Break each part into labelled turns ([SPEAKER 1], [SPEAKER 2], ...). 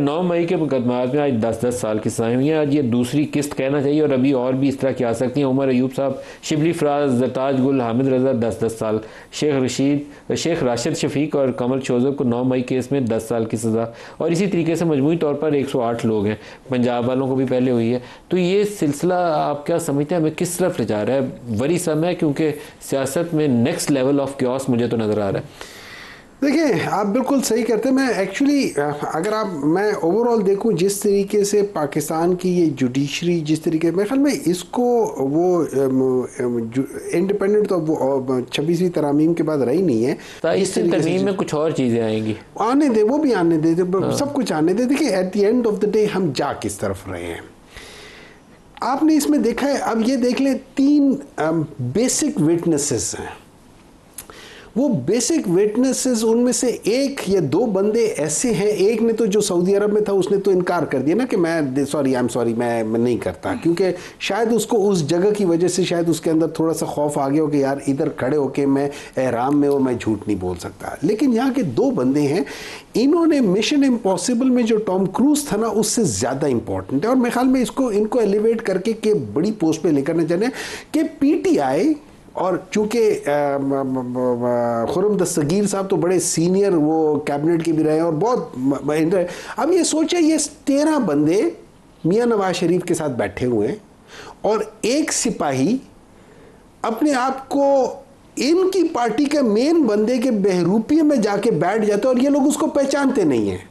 [SPEAKER 1] 9 मई के मुकदमात में आज 10-10 साल की सज़ाएं हुई हैं। आज ये दूसरी किस्त कहना चाहिए और अभी और भी इस तरह की आ सकती हैं। उमर अयूब साहब, शिबली फराज, जरताज गुल, हामिद रजा 10-10 साल, शेख राशिद शफीक और कमल शोज़ब को 9 मई केस में 10 साल की सज़ा। और इसी तरीके से मजमूई तौर पर 108 लोग हैं। पंजाब वालों को भी पहले हुई है। तो ये सिलसिला आप क्या समझते हैं हमें किस तरफ ले जा रहा है? वरी समय है क्योंकि सियासत में नेक्स्ट लेवल ऑफ क्योस मुझे तो नज़र आ रहा है।
[SPEAKER 2] देखिए, आप बिल्कुल सही करते हैं। मैं एक्चुअली अगर मैं ओवरऑल देखूं जिस तरीके से पाकिस्तान की ये जुडिशरी जिस तरीके मेरे ख्याल में इसको वो इंडिपेंडेंट तो वो 26वीं तरमीम के बाद रही नहीं है।
[SPEAKER 1] इस तरमीम में कुछ और चीज़ें आएंगी,
[SPEAKER 2] आने दे, वो भी आने दे, सब कुछ आने दे। देखिए, at the end of the day हम जा किस तरफ रहे हैं आपने इसमें देखा है। अब ये देख लें, 3 बेसिक विटनेसेस हैं। वो बेसिक विटनेसेस उनमें से एक या 2 बंदे ऐसे हैं। एक ने तो जो सऊदी अरब में था उसने तो इनकार कर दिया ना कि मैं आई एम सॉरी, मैं नहीं करता, क्योंकि शायद उसको उस जगह की वजह से शायद उसके अंदर थोड़ा सा खौफ आ गया हो कि यार इधर खड़े होके मैं एहराम में और मैं झूठ नहीं बोल सकता। लेकिन यहाँ के 2 बंदे हैं, इन्होंने मिशन इम्पॉसिबल में जो टॉम क्रूज था ना उससे ज़्यादा इंपॉर्टेंट है और मेरे ख्याल में इनको एलिवेट करके के बड़ी पोस्ट पे लेकर ना जाने कि पीटीआई और चूंकि खुर्रम दस्तगीर साहब तो बड़े सीनियर वो कैबिनेट के भी रहे और बहुत। अब ये सोचे, ये 13 बंदे मियां नवाज शरीफ के साथ बैठे हुए हैं और एक सिपाही अपने आप को इनकी पार्टी के मेन बंदे के बहरूपिये में जाके बैठ जाते और ये लोग उसको पहचानते नहीं हैं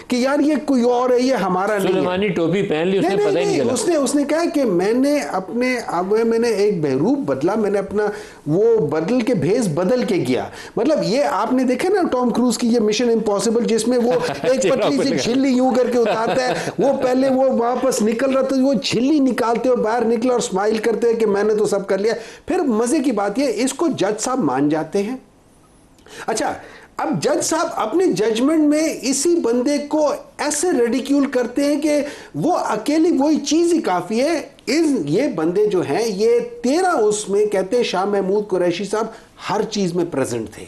[SPEAKER 2] कि यार ये कोई और है, ये हमारा नहीं है।
[SPEAKER 1] टोपी पहन ली, उसने पता ही नहीं चला।
[SPEAKER 2] उसने कहा कि मैंने एक बहरूप बदला, मैंने अपना वो बदल के भेस बदल के गया। मतलब ये आपने देखा ना टॉम क्रूज की ये मिशन इम्पॉसिबल जिसमें वो एक पतली सी झिल्ली यूं करके उतारता है, वो पहले वो वापस निकल रहा था, वो झिल्ली निकालते हो बाहर निकला और स्माइल करते हैं कि मैंने तो सब कर लिया। फिर मजे की बात ये, इसको जज साहब मान जाते हैं। अच्छा, अब जज साहब अपने जजमेंट में इसी बंदे को ऐसे रेडिक्यूल करते हैं कि वो अकेली वही चीज ही काफी है। ये बंदे जो हैं, ये 13 उसमें कहते हैं शाह महमूद कुरैशी साहब हर चीज में प्रेजेंट थे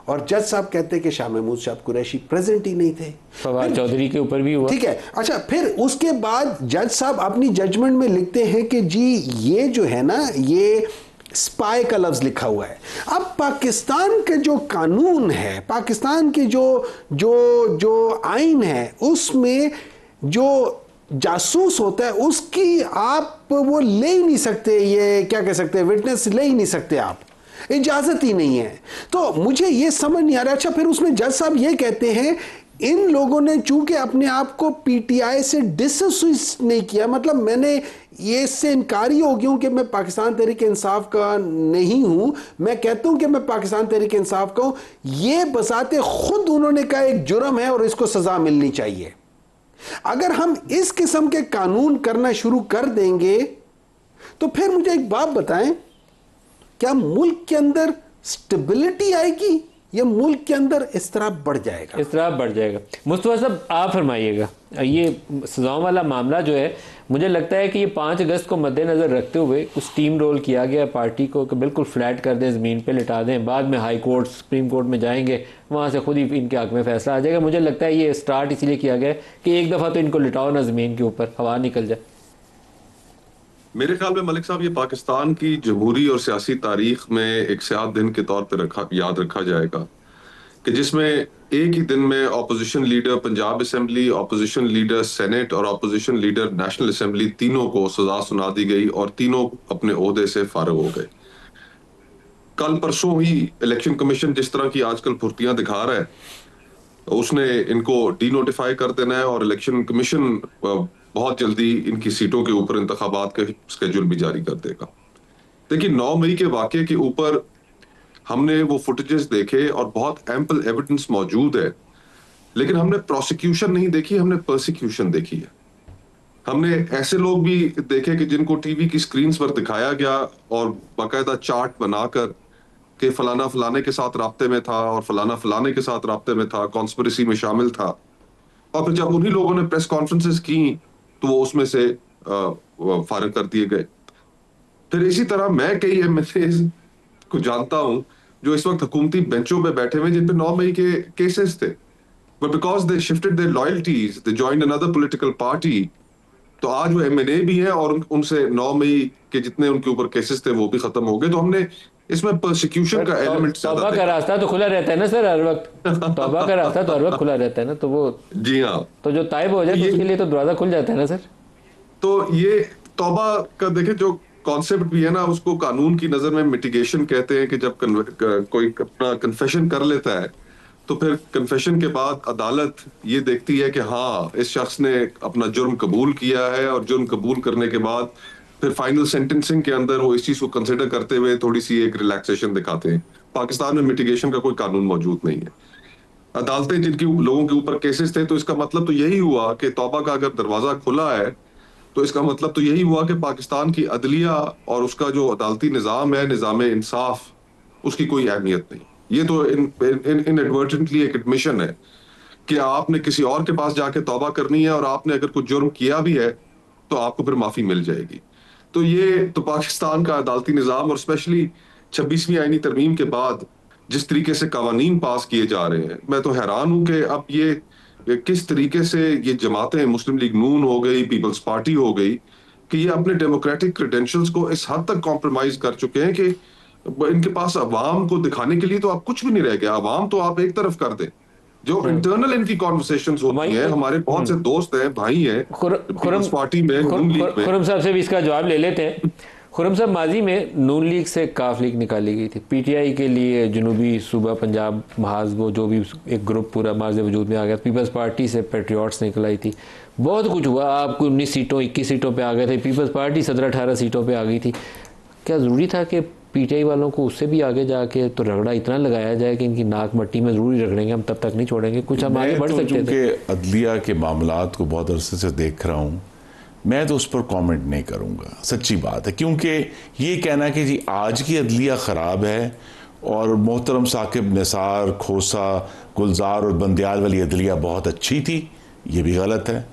[SPEAKER 2] और जज साहब कहते हैं कि शाह महमूद साहब कुरैशी प्रेजेंट ही नहीं थे।
[SPEAKER 1] फवाद चौधरी के ऊपर भी हुआ।
[SPEAKER 2] ठीक है। अच्छा, फिर उसके बाद जज साहब अपनी जजमेंट में लिखते हैं कि जी ये जो है ना, ये स्पाई का लफ्ज लिखा हुआ है। अब पाकिस्तान के जो कानून है, पाकिस्तान की जो आइन है, उसमें जो जासूस होता है उसकी आप वो ले ही नहीं सकते, ये क्या कह सकते हैं, विटनेस ले ही नहीं सकते, आप इजाजत ही नहीं है। तो मुझे ये समझ नहीं आ रहा। अच्छा, फिर उसमें जज साहब ये कहते हैं इन लोगों ने चूंकि अपने आप को पीटीआई से डिसोसिएट नहीं किया, मतलब मैंने ये इससे इनकार ही हो गया हूं कि मैं पाकिस्तान तहरीक इंसाफ का नहीं हूं, मैं कहता हूं कि मैं पाकिस्तान तहरीक इंसाफ का हूं, ये बसाते खुद उन्होंने कहा एक जुर्म है और इसको सजा मिलनी चाहिए। अगर हम इस किस्म के कानून करना शुरू कर देंगे तो फिर मुझे एक बात बताएं, क्या मुल्क के अंदर स्टेबिलिटी आएगी या मुल्क के अंदर इस्तराब बढ़ जाएगा?
[SPEAKER 1] इस्तराब बढ़ जाएगा। मुस्तफा साहब आप फरमाइएगा, ये सजाओं वाला मामला जो है, मुझे लगता है कि ये 5 अगस्त को मद्देनज़र रखते हुए कुछ स्टीम रोल किया गया पार्टी को कि बिल्कुल फ्लैट कर दें, ज़मीन पे लिटा दें, बाद में हाई कोर्ट सुप्रीम कोर्ट में जाएंगे, वहाँ से खुद ही इनके हक में फैसला आ जाएगा। मुझे लगता है ये स्टार्ट इसलिए किया गया कि एक दफ़ा तो इनको लिटाओ ना ज़मीन के ऊपर, हवा निकल जाए।
[SPEAKER 3] मेरे ख्याल में मलिक साहब, ये पाकिस्तान की जमहूरी और सियासी तारीख में एक स्याद दिन के तौर पर याद रखा जाएगा कि जिसमें एक ही दिन में opposition leader Punjab assembly, opposition leader senate और ऑपोजिशन लीडर नेशनल असेंबली, तीनों को सजा सुना दी गई और तीनों अपने ओहदे से फारिग हो गए। कल परसों ही इलेक्शन कमीशन जिस तरह की आजकल फुर्तियां दिखा रहा है, उसने इनको डी नोटिफाई कर देना है और इलेक्शन कमीशन बहुत जल्दी इनकी सीटों के ऊपर इंतखाबात के स्केड्यूल भी जारी कर देगा। देखिए, 9 मई के वाकये के ऊपर हमने वो फुटेजेस देखे और बहुत एम्पल एविडेंस मौजूद है, लेकिन हमने प्रोसिक्यूशन नहीं देखी, हमने परसिक्यूशन देखी है। हमने ऐसे लोग भी देखे कि जिनको टीवी की स्क्रीन पर दिखाया गया और बाकायदा चार्ट बनाकर कि फलाना फलाने के साथ राब्ते में था और फलाना फलाने के साथ राब्ते में था, कॉन्स्पिरेसी में शामिल था, और फिर जब उन्हीं लोगों ने प्रेस कॉन्फ्रेंसेस की तो वो उसमें से फारिग कर दिए गए। फिर इसी तरह मैं कई एमएलए को जानता हूं जो इस वक्त हुकूमती बेंचों पे बैठे हुए जिन पे 9 मई के केसेस थे, but because they shifted their loyalties, they joined another political party. तो आज वो एमएनए भी हैं और उनसे 9 मई के जितने उनके ऊपर केसेस थे वो भी खत्म हो गए। तो हमने इसमें प्रोसिक्यूशन का एलिमेंट
[SPEAKER 1] तौबा का रास्ता तो खुला रहता है ना सर हर वक्त, तौबा का रास्ता तो हर वक्त खुला रहता है ना, तो वो
[SPEAKER 3] जी हाँ,
[SPEAKER 1] तो जो ताइब हो जाए तो उसके लिए तो दरवाजा खुल जाता है ना सर।
[SPEAKER 3] तो ये तौबा का देखें जो कॉन्सेप्ट भी है ना, उसको कानून की नजर में मिटिगेशन कहते हैं कि जब कोई अपना कन्फेशन कर लेता है तो फिर कन्फेशन के बाद अदालत ये देखती है कि हाँ इस शख्स ने अपना जुर्म कबूल किया है, और जुर्म कबूल करने के बाद फिर फाइनल सेंटेंसिंग के अंदर वो इस चीज को कंसिडर करते हुए थोड़ी सी एक रिलैक्सेशन दिखाते हैं। पाकिस्तान में मिटिगेशन का कोई कानून मौजूद नहीं है। अदालतें जिनकी लोगों के ऊपर केसेस थे, तो इसका मतलब तो यही हुआ कि तौबा का अगर दरवाजा खुला है तो इसका मतलब तो यही हुआ कि पाकिस्तान की अदलिया और उसका जो अदालती निज़ाम है, निज़ाम इंसाफ, उसकी कोई अहमियत नहीं। ये तो इनएडवर्टेंटली एक एडमिशन है कि आपने किसी और के पास जाके तौबा करनी है, और आपने अगर कुछ जुर्म किया भी है तो आपको फिर माफी मिल जाएगी। तो ये तो पाकिस्तान का अदालती निज़ाम, और स्पेशली 26वीं आईनी तरमीम के बाद जिस तरीके से कवानीन पास किए जा रहे हैं, मैं तो हैरान हूं कि अब ये किस तरीके से ये जमातें, मुस्लिम लीग नून हो गई, पीपल्स पार्टी हो गई, कि ये अपने डेमोक्रेटिक क्रेडेंशियल्स को इस हद तक कॉम्प्रोमाइज कर चुके हैं कि इनके पास अवाम को दिखाने के लिए तो आप कुछ भी नहीं रह गया। अवाम तो आप एक तरफ कर दें, जो इंटरनल इनकी कॉन्वर्सेशंस होती हैं, हमारे बहुत से दोस्त हैं, भाई हैं पीपल्स पार्टी में, नून लीग में।
[SPEAKER 1] खुरम साहब से भी इसका जवाब ले लेते हैं। खुरम साहब, माजी में नून लीग से काफ लीग निकाली गई थी, पीटीआई के लिए जनूबी सूबा पंजाब महाज वो जो भी एक ग्रुप पूरा माज वजूद में आ गया, पीपल्स पार्टी से पेट्रियाट्स निकल आई थी, बहुत कुछ हुआ, आपको 19 सीटों 21 सीटों पे आ गए थे, पीपल्स पार्टी 17-18 सीटों पे आ गई थी। क्या ज़रूरी था कि पीटीआई वालों को उससे भी आगे जाके तो रगड़ा इतना लगाया जाए कि इनकी नाक मट्टी में ज़रूरी रगड़ेंगे, हम तब तक नहीं छोड़ेंगे, कुछ हम आगे बढ़ सकते थे?
[SPEAKER 4] अदलिया के मामलात को बहुत अरसे से देख रहा हूँ, मैं तो उस पर कमेंट नहीं करूँगा, सच्ची बात है। क्योंकि ये कहना कि जी आज की अदलिया ख़राब है और मोहतरम साकिब, निसार, खोसा, गुलजार और बंदियाल वाली अदलिया बहुत अच्छी थी, ये भी गलत है।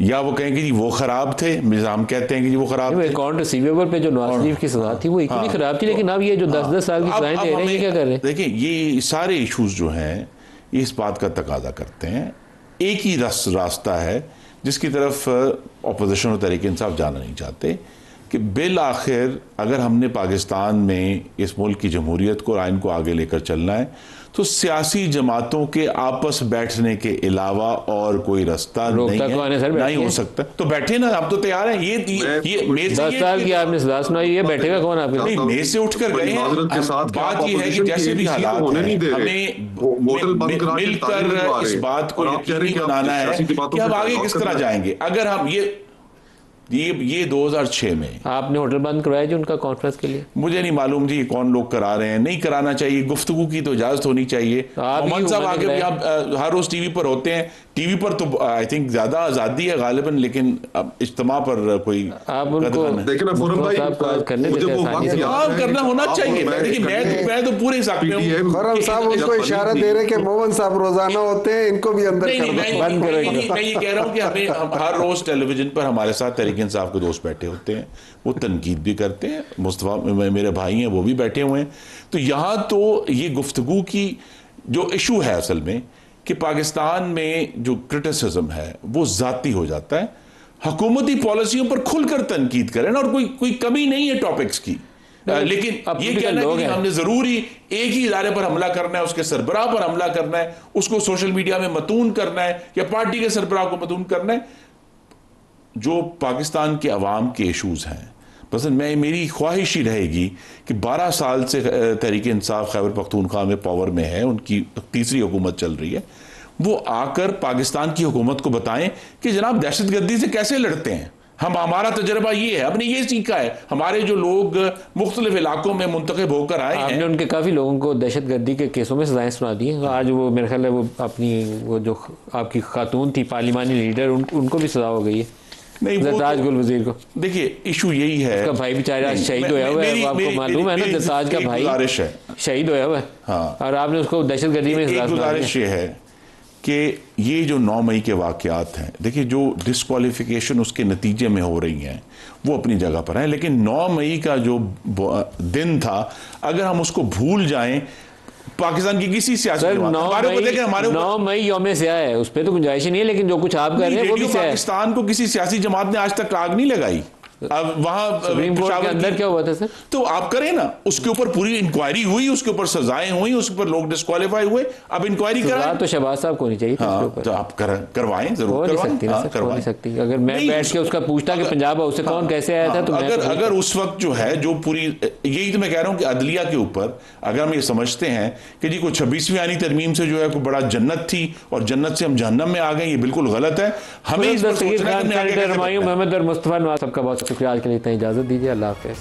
[SPEAKER 4] या वो कहेंगे जी वो खराब थे, निज़ाम कहते हैं कि जी वो खराब थे।
[SPEAKER 1] अकाउंट रिसीवेबल पे जो नवाज शरीफ की सजा थी वो इतनी खराब थी, लेकिन अब ये जो 10-10 साल की सजाएं दे रहे हैं, क्या कर रहे हैं?
[SPEAKER 4] देखिए ये सारे इश्यूज जो हैं ये इस बात का तकाजा करते हैं, एक ही रास्ता है जिसकी तरफ अपोजिशन और तहरीक इंसाफ जाना नहीं चाहते, कि बिल आखिर अगर हमने पाकिस्तान में इस मुल्क की जमहूरियत को, आइन को आगे लेकर चलना है, तो सियासी जमातों के आपस बैठने के अलावा और कोई रास्ता नहीं हो सकता। तो बैठे ना, आप तो तैयार हैं। ये
[SPEAKER 1] 10 साल की आपने सजा सुनाई, ये बैठेगा कौन आपके?
[SPEAKER 4] नहीं, मेज से उठकर गए हैं। बात ये है कि जैसे भी हालात हैं, हमें मिलकर इस बात को यकीनी बनाना है कि हम आगे किस तरह जाएंगे। अगर हम ये 2006 में
[SPEAKER 1] आपने होटल बंद करवाया जी उनका कॉन्फ्रेंस के लिए?
[SPEAKER 4] मुझे नहीं मालूम जी कौन लोग करा रहे हैं, नहीं कराना चाहिए, गुफ्तगू की तो इजाजत होनी चाहिए। मोहम्मद साहब आगे भी आप हर रोज टीवी पर होते हैं, टीवी पर तो आई थिंक ज्यादा आजादी है गालिबन, लेकिन अब इज्तिमा पर कोई
[SPEAKER 1] आप उनको
[SPEAKER 3] देखिए ना खुरम भाई,
[SPEAKER 4] करना होना चाहिए। मैं तो पूरे
[SPEAKER 2] खुरम साहब उनको इशारा दे रहे कि मोहन साहब रोजाना होते हैं, इनको भी अंदर
[SPEAKER 4] बंद करेंगे। मैं ये कह रहा हूँ कि हमें हर रोज टेलीविजन पर हमारे साथ तहरीक इंसाफ के दोस्त बैठे होते हैं, वो तनकीद भी करते हैं, मुस्तफा मेरे भाई हैं वो भी बैठे हुए हैं। तो यहाँ तो ये गुफ्तगू की जो इशू है असल में, कि पाकिस्तान में जो क्रिटिसिज्म है वो जाती हो जाता है, हुकूमती पॉलिसियों पर खुलकर तनकीद करें और कोई कमी नहीं है टॉपिक्स की, लेकिन ये कहना कि हमने जरूरी एक ही इदारे पर हमला करना है, उसके सरबराह पर हमला करना है, उसको सोशल मीडिया में मतून करना है या पार्टी के सरबराह को मतून करना है। जो पाकिस्तान के अवाम के इशूज हैं, बस मेरी ख्वाहिश ही रहेगी कि 12 साल से तहरीक इंसाफ खैबर पख्तूनख्वा में पावर में है, उनकी तीसरी हुकूमत चल रही है, वो आकर पाकिस्तान की हुकूमत को बताएं कि जनाब दहशतगर्दी से कैसे लड़ते हैं। हमारा तजर्बा ये है, हमने ये सीखा है, हमारे जो लोग मुख्तलिफ इलाकों में मुंतखब होकर आए हैं।
[SPEAKER 1] आपने उनके काफ़ी लोगों को दहशतगर्दी के केसों में सजाएं सुना दी हैं। आज वो मेरे ख्याल है वो अपनी वो जो आपकी खातून थी पार्लिमानी लीडर, उनको भी सजा हो गई है।
[SPEAKER 4] नहीं,
[SPEAKER 1] जरताज गुल वजीर को,
[SPEAKER 4] देखिए इशू यही है,
[SPEAKER 1] उसका भाई बेचारा शहीद होया हुआ है, आपको मालूम है ना, जरताज का भाई शहीद होया हुआ है।
[SPEAKER 4] हाँ,
[SPEAKER 1] और आपने उसको दहशतगर्दी में
[SPEAKER 4] गुजारिश ये है कि ये जो 9 मई के वाकयात हैं, देखिए जो डिस्क्वालिफिकेशन उसके नतीजे में हो रही हैं वो अपनी जगह पर है, लेकिन 9 मई का जो दिन था अगर हम उसको भूल जाएं, पाकिस्तान की किसी सियासी जमात, हमारे ऊपर देखें, हमारे
[SPEAKER 1] 9 मई यौम स्याह है, उस पर तो गुंजाइश नहीं है, लेकिन जो कुछ आप कर रहे हैं वो भी स्याह है।
[SPEAKER 4] पाकिस्तान को किसी सियासी जमात ने आज तक आग नहीं लगाई। अब वहां
[SPEAKER 1] सुप्रीम कोर्ट के अंदर क्या हुआ था सर?
[SPEAKER 4] तो आप करें ना, उसके ऊपर पूरी इंक्वायरी हुई, उसके ऊपर सजाएं हुई, उसके ऊपर लोग डिस्क्वालीफाई हुए, अब इंक्वायरी कराएं।
[SPEAKER 1] तो शहबाज साहब को नहीं चाहिए था उसके ऊपर।
[SPEAKER 4] तो आप करवाएं, जरूर
[SPEAKER 1] हो नहीं
[SPEAKER 4] करवाएं।
[SPEAKER 1] सकती ना सर, हो नहीं सकती। अगर मैं बैठ के उसका पूछता कि पंजाब हाउस से कौन कैसे आया था, तो
[SPEAKER 4] अगर उस वक्त जो है जो पूरी, यही तो मैं कह रहा हूं कि अदलिया के ऊपर अगर हम ये समझते हैं कि जी कोई 26वीं आनी तरमीम से जो है कोई बड़ा जन्नत थी और जन्नत से हम जहन्नम में आ गए, ये बिल्कुल गलत है। हमें
[SPEAKER 1] दस्तगीर खान, सेनेटर हुमायूं मोहम्मद और मुस्तफा नवाज, सबका बहुत शुक्रिया। आज के लिए इतना इजाजत दीजिए। अल्लाह हाफिज़।